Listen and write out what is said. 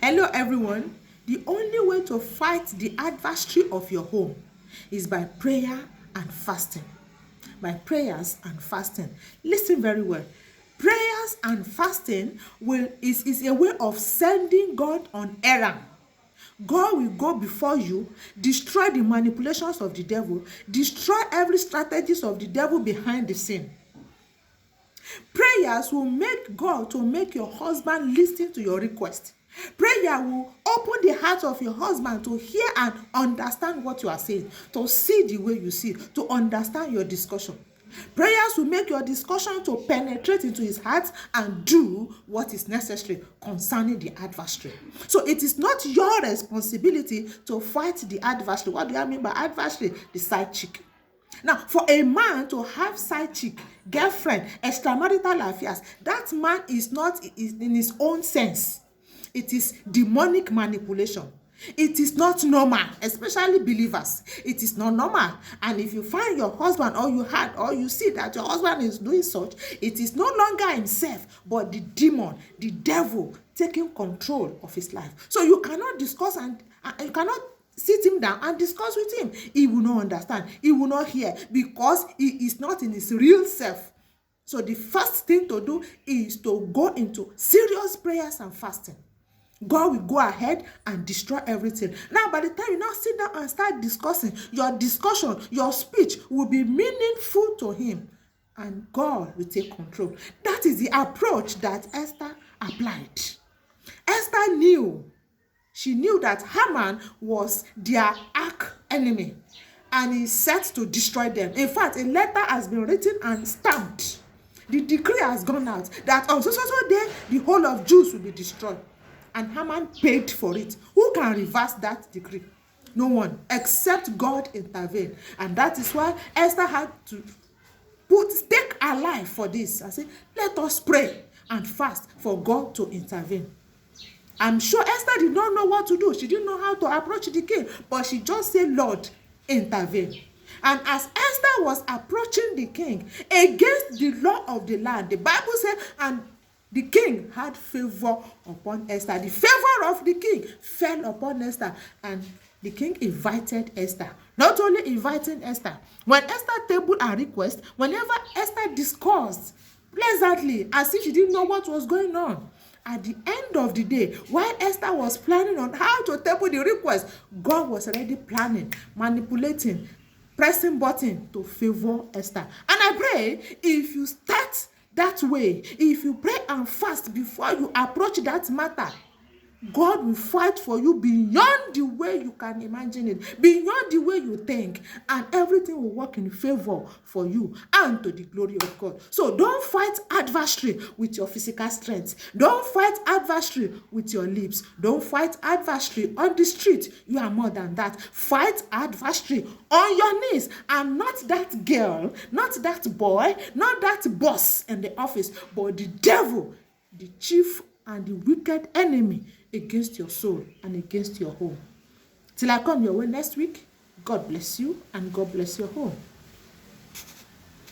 Hello everyone. The only way to fight the adversary of your home is by prayer and fasting. By prayers and fasting. Listen very well. Prayers and fasting is a way of sending God on errand. God will go before you, destroy the manipulations of the devil, destroy every strategies of the devil behind the scene. Prayers will make God to make your husband listen to your request. Prayer will open the heart of your husband to hear and understand what you are saying, to see the way you see, to understand your discussion. Prayers will make your discussion to penetrate into his heart and do what is necessary concerning the adversary. So it is not your responsibility to fight the adversary. What do I mean by adversary? The side chick. Now, for a man to have side chick, girlfriend, extramarital affairs, that man is not in his own sense. It is demonic manipulation. It is not normal, especially believers. It is not normal. And if you find your husband or you see that your husband is doing such, it is no longer himself, but the demon, the devil taking control of his life. So you cannot discuss and you cannot sit him down and discuss with him. He will not understand. He will not hear because he is not in his real self. So the first thing to do is to go into serious prayers and fasting. God will go ahead and destroy everything. Now, by the time you now sit down and start discussing, your discussion, your speech will be meaningful to him. And God will take control. That is the approach that Esther applied. Esther knew. She knew that Haman was their arch enemy. And he set to destroy them. In fact, a letter has been written and stamped. The decree has gone out that on so day, the whole of Jews will be destroyed. And Haman paid for it. Who can reverse that decree? No one, except God intervened. And that is why Esther had to stake her life for this. I say, let us pray and fast for God to intervene. I'm sure Esther did not know what to do. She didn't know how to approach the king. But she just said, Lord, intervene. And as Esther was approaching the king against the law of the land, the Bible said, and the king had favor upon Esther. The favor of the king fell upon Esther. And the king invited Esther. Not only inviting Esther. When Esther tabled a request, whenever Esther discussed pleasantly, as if she didn't know what was going on, at the end of the day, while Esther was planning on how to table the request, God was already planning, manipulating, pressing button to favor Esther. And I pray, if you start that way, if you pray and fast before you approach that matter, God will fight for you beyond the way you can imagine it, beyond the way you think, and everything will work in favor for you and to the glory of God. So don't fight adversary with your physical strength. Don't fight adversary with your lips. Don't fight adversary on the street. You are more than that. Fight adversary on your knees, and not that girl, not that boy, not that boss in the office, but the devil, the chief and the wicked enemy against your soul and against your home. Till I come your way next week, God bless you and God bless your home.